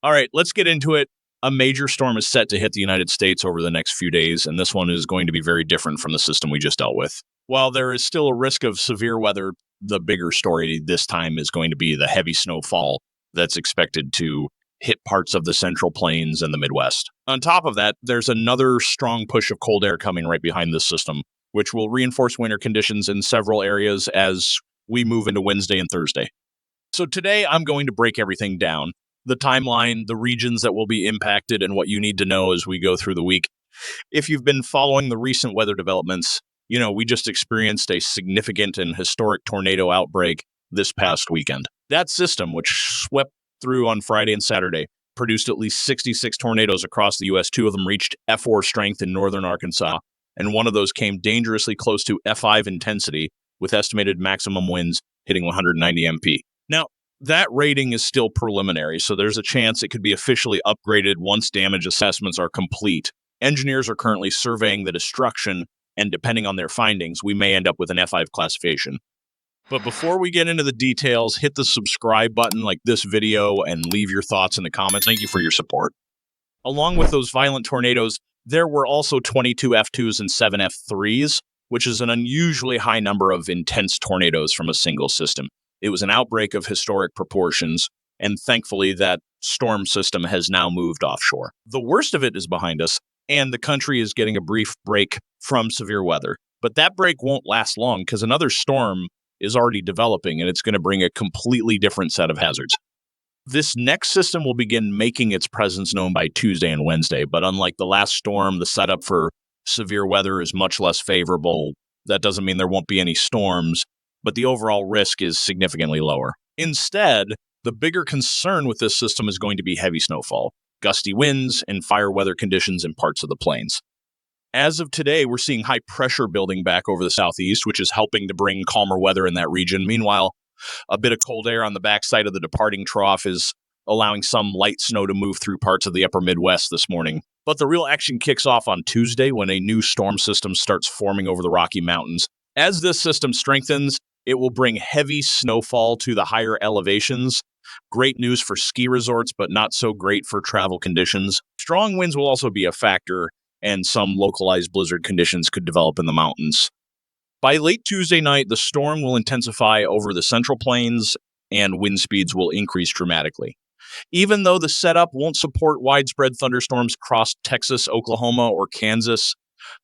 All right, let's get into it. A major storm is set to hit the United States over the next few days, and this one is going to be very different from the system we just dealt with. While there is still a risk of severe weather, the bigger story this time is going to be the heavy snowfall that's expected to hit parts of the Central Plains and the Midwest. On top of that, there's another strong push of cold air coming right behind this system, which will reinforce winter conditions in several areas as we move into Wednesday and Thursday. So today I'm going to break everything down, the timeline, the regions that will be impacted, and what you need to know as we go through the week. If you've been following the recent weather developments, we just experienced a significant and historic tornado outbreak this past weekend. That system, which swept through on Friday and Saturday, produced at least 66 tornadoes across the U.S. Two of them reached F4 strength in northern Arkansas, and one of those came dangerously close to F5 intensity, with estimated maximum winds hitting 190 MP. Now, that rating is still preliminary, so there's a chance it could be officially upgraded once damage assessments are complete. Engineers are currently surveying the destruction, and depending on their findings, we may end up with an F5 classification. But before we get into the details, hit the subscribe button like this video and leave your thoughts in the comments. Thank you for your support. Along with those violent tornadoes, there were also 22 F2s and 7 F3s, which is an unusually high number of intense tornadoes from a single system. It was an outbreak of historic proportions, and thankfully that storm system has now moved offshore. The worst of it is behind us, and the country is getting a brief break from severe weather. But that break won't last long because another storm is already developing, and it's going to bring a completely different set of hazards. This next system will begin making its presence known by Tuesday and Wednesday, but unlike the last storm, the setup for severe weather is much less favorable. That doesn't mean there won't be any storms, but the overall risk is significantly lower. Instead, the bigger concern with this system is going to be heavy snowfall, gusty winds, and fire weather conditions in parts of the plains. As of today, we're seeing high pressure building back over the southeast, which is helping to bring calmer weather in that region. Meanwhile, a bit of cold air on the backside of the departing trough is allowing some light snow to move through parts of the upper Midwest this morning. But the real action kicks off on Tuesday when a new storm system starts forming over the Rocky Mountains. As this system strengthens, it will bring heavy snowfall to the higher elevations. Great news for ski resorts, but not so great for travel conditions. Strong winds will also be a factor, and some localized blizzard conditions could develop in the mountains. By late Tuesday night, the storm will intensify over the Central Plains, and wind speeds will increase dramatically. Even though the setup won't support widespread thunderstorms across Texas, Oklahoma, or Kansas,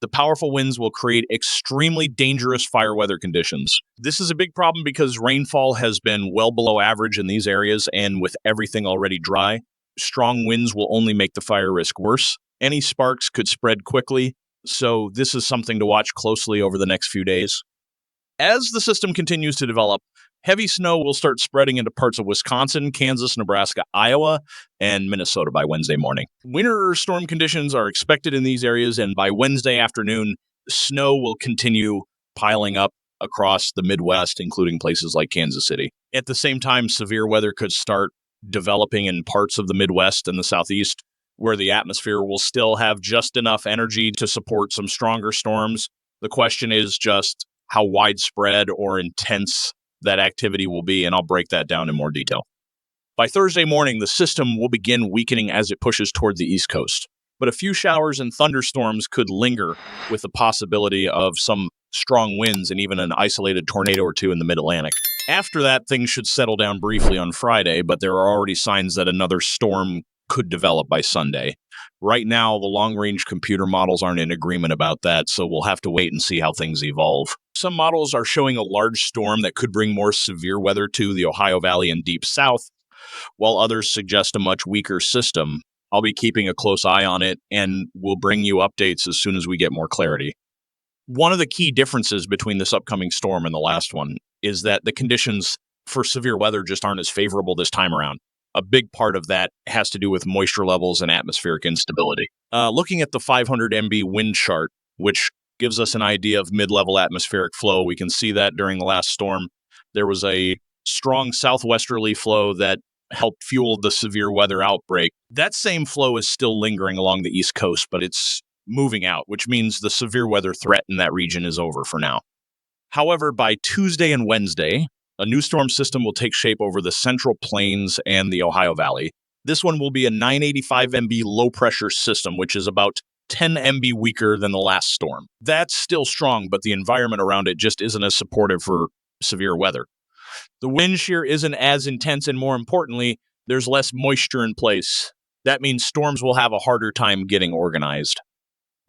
the powerful winds will create extremely dangerous fire weather conditions. This is a big problem because rainfall has been well below average in these areas, and with everything already dry, strong winds will only make the fire risk worse. Any sparks could spread quickly, so this is something to watch closely over the next few days. As the system continues to develop, heavy snow will start spreading into parts of Wisconsin, Kansas, Nebraska, Iowa, and Minnesota by Wednesday morning. Winter storm conditions are expected in these areas, and by Wednesday afternoon, snow will continue piling up across the Midwest, including places like Kansas City. At the same time, severe weather could start developing in parts of the Midwest and the Southeast, where the atmosphere will still have just enough energy to support some stronger storms. The question is just how widespread or intense that activity will be, and I'll break that down in more detail. By Thursday morning, the system will begin weakening as it pushes toward the East Coast, but a few showers and thunderstorms could linger with the possibility of some strong winds and even an isolated tornado or two in the mid-Atlantic. After that, things should settle down briefly on Friday, but there are already signs that another storm could develop by Sunday. Right now, the long-range computer models aren't in agreement about that, so we'll have to wait and see how things evolve. Some models are showing a large storm that could bring more severe weather to the Ohio Valley and Deep South, while others suggest a much weaker system. I'll be keeping a close eye on it, and we'll bring you updates as soon as we get more clarity. One of the key differences between this upcoming storm and the last one is that the conditions for severe weather just aren't as favorable this time around. A big part of that has to do with moisture levels and atmospheric instability. Looking at the 500 MB wind chart, which gives us an idea of mid-level atmospheric flow, we can see that during the last storm, there was a strong southwesterly flow that helped fuel the severe weather outbreak. That same flow is still lingering along the East Coast, but it's moving out, which means the severe weather threat in that region is over for now. However, by Tuesday and Wednesday, a new storm system will take shape over the Central Plains and the Ohio Valley. This one will be a 985 MB low-pressure system, which is about 10 MB weaker than the last storm. That's still strong, but the environment around it just isn't as supportive for severe weather. The wind shear isn't as intense, and more importantly, there's less moisture in place. That means storms will have a harder time getting organized.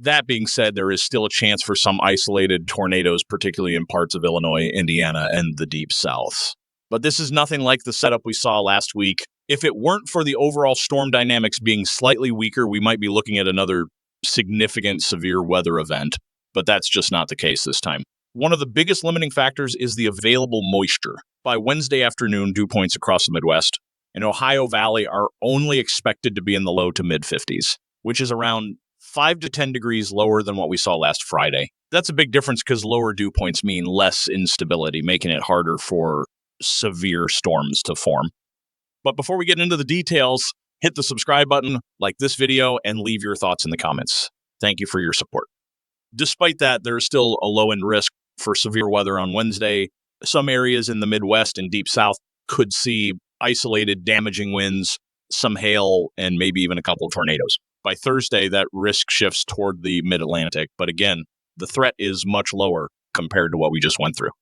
That being said, there is still a chance for some isolated tornadoes, particularly in parts of Illinois, Indiana, and the Deep South. But this is nothing like the setup we saw last week. If it weren't for the overall storm dynamics being slightly weaker, we might be looking at another significant severe weather event, but that's just not the case this time. One of the biggest limiting factors is the available moisture. By Wednesday afternoon, dew points across the Midwest and Ohio Valley are only expected to be in the low to mid 50s, which is around 5 to 10 degrees lower than what we saw last Friday. That's a big difference because lower dew points mean less instability, making it harder for severe storms to form. But before we get into the details, hit the subscribe button, like this video, and leave your thoughts in the comments. Thank you for your support. Despite that, there is still a low-end risk for severe weather on Wednesday. Some areas in the Midwest and Deep South could see isolated damaging winds, some hail, and maybe even a couple of tornadoes. By Thursday, that risk shifts toward the mid-Atlantic, but again, the threat is much lower compared to what we just went through.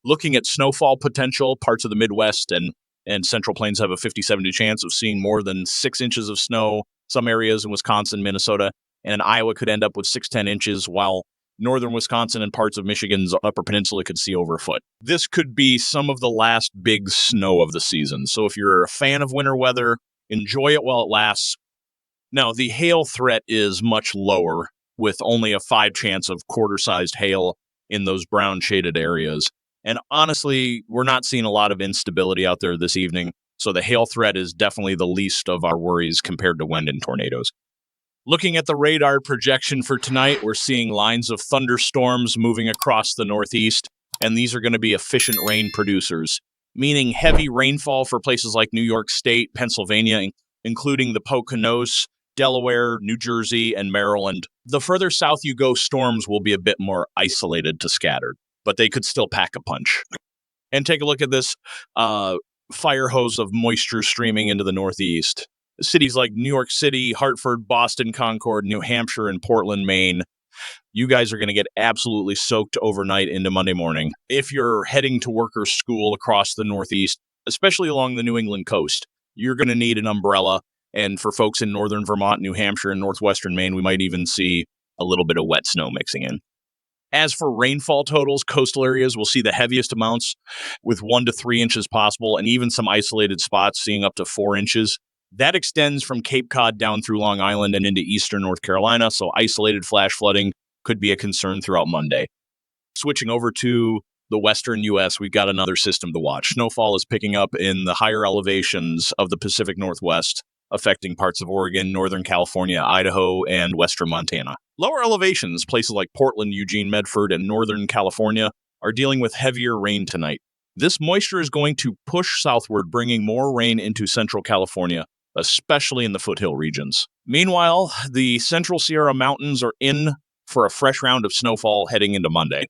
Looking at snowfall potential, parts of the Midwest and Central Plains have a 50-70 chance of seeing more than 6 inches of snow. Some areas in Wisconsin, Minnesota, and Iowa could end up with 6-10 inches, while northern Wisconsin and parts of Michigan's Upper Peninsula could see over a foot. This could be some of the last big snow of the season. So if you're a fan of winter weather, enjoy it while it lasts. Now, the hail threat is much lower, with only a 5 chance of quarter-sized hail in those brown shaded areas. And honestly, we're not seeing a lot of instability out there this evening, so the hail threat is definitely the least of our worries compared to wind and tornadoes. Looking at the radar projection for tonight, we're seeing lines of thunderstorms moving across the Northeast, and these are going to be efficient rain producers, meaning heavy rainfall for places like New York State, Pennsylvania, including the Poconos, Delaware, New Jersey, and Maryland. The further south you go, storms will be a bit more isolated to scattered, but they could still pack a punch. And take a look at this fire hose of moisture streaming into the Northeast. Cities like New York City, Hartford, Boston, Concord, New Hampshire, and Portland, Maine. You guys are going to get absolutely soaked overnight into Monday morning. If you're heading to work or school across the Northeast, especially along the New England coast, you're going to need an umbrella. And for folks in northern Vermont, New Hampshire, and northwestern Maine, we might even see a little bit of wet snow mixing in. As for rainfall totals, coastal areas will see the heaviest amounts with 1 to 3 inches possible, and even some isolated spots seeing up to 4 inches. That extends from Cape Cod down through Long Island and into eastern North Carolina, so isolated flash flooding could be a concern throughout Monday. Switching over to the western U.S., we've got another system to watch. Snowfall is picking up in the higher elevations of the Pacific Northwest, affecting parts of Oregon, Northern California, Idaho, and western Montana. Lower elevations, places like Portland, Eugene, Medford, and Northern California, are dealing with heavier rain tonight. This moisture is going to push southward, bringing more rain into Central California, especially in the foothill regions. Meanwhile, the Central Sierra Mountains are in for a fresh round of snowfall heading into Monday.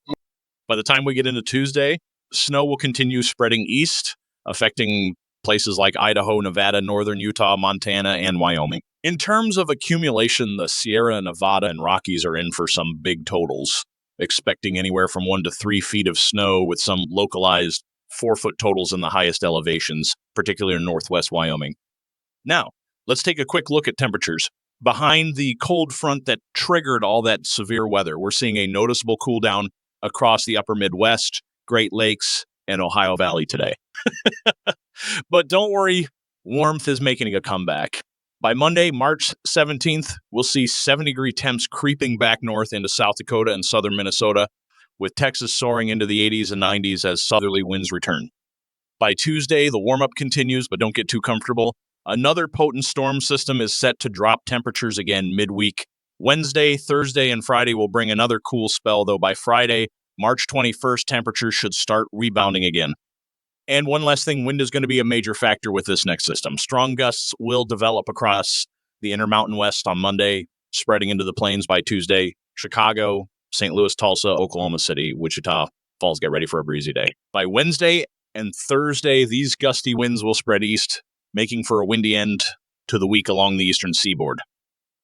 By the time we get into Tuesday, snow will continue spreading east, affecting places like Idaho, Nevada, northern Utah, Montana, and Wyoming. In terms of accumulation, the Sierra Nevada and Rockies are in for some big totals, expecting anywhere from 1 to 3 feet of snow with some localized 4-foot totals in the highest elevations, particularly in northwest Wyoming. Now, let's take a quick look at temperatures. Behind the cold front that triggered all that severe weather, we're seeing a noticeable cool down across the upper Midwest, Great Lakes, and Ohio Valley today. But don't worry, warmth is making a comeback. By Monday, March 17th, we'll see 70-degree temps creeping back north into South Dakota and southern Minnesota, with Texas soaring into the 80s and 90s as southerly winds return. By Tuesday, the warm-up continues, but don't get too comfortable. Another potent storm system is set to drop temperatures again midweek. Wednesday, Thursday, and Friday will bring another cool spell, though by Friday, March 21st, temperatures should start rebounding again. And one last thing, wind is going to be a major factor with this next system. Strong gusts will develop across the Intermountain West on Monday, spreading into the plains by Tuesday. Chicago, St. Louis, Tulsa, Oklahoma City, Wichita Falls, get ready for a breezy day. By Wednesday and Thursday, these gusty winds will spread east, making for a windy end to the week along the eastern seaboard.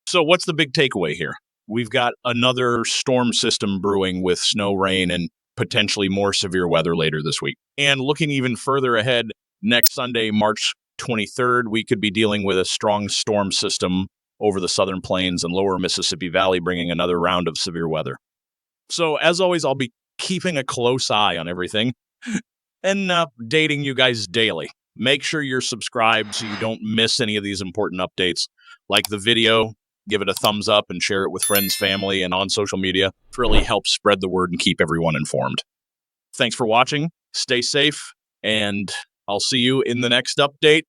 So, what's the big takeaway here? We've got another storm system brewing with snow, rain, and potentially more severe weather later this week. And looking even further ahead, next Sunday, March 23rd, we could be dealing with a strong storm system over the southern plains and lower Mississippi Valley, bringing another round of severe weather. So, as always, I'll be keeping a close eye on everything and updating you guys daily. Make sure you're subscribed so you don't miss any of these important updates. Like the video, give it a thumbs up, and share it with friends, family, and on social media. It really helps spread the word and keep everyone informed. Thanks for watching. Stay safe, and I'll see you in the next update.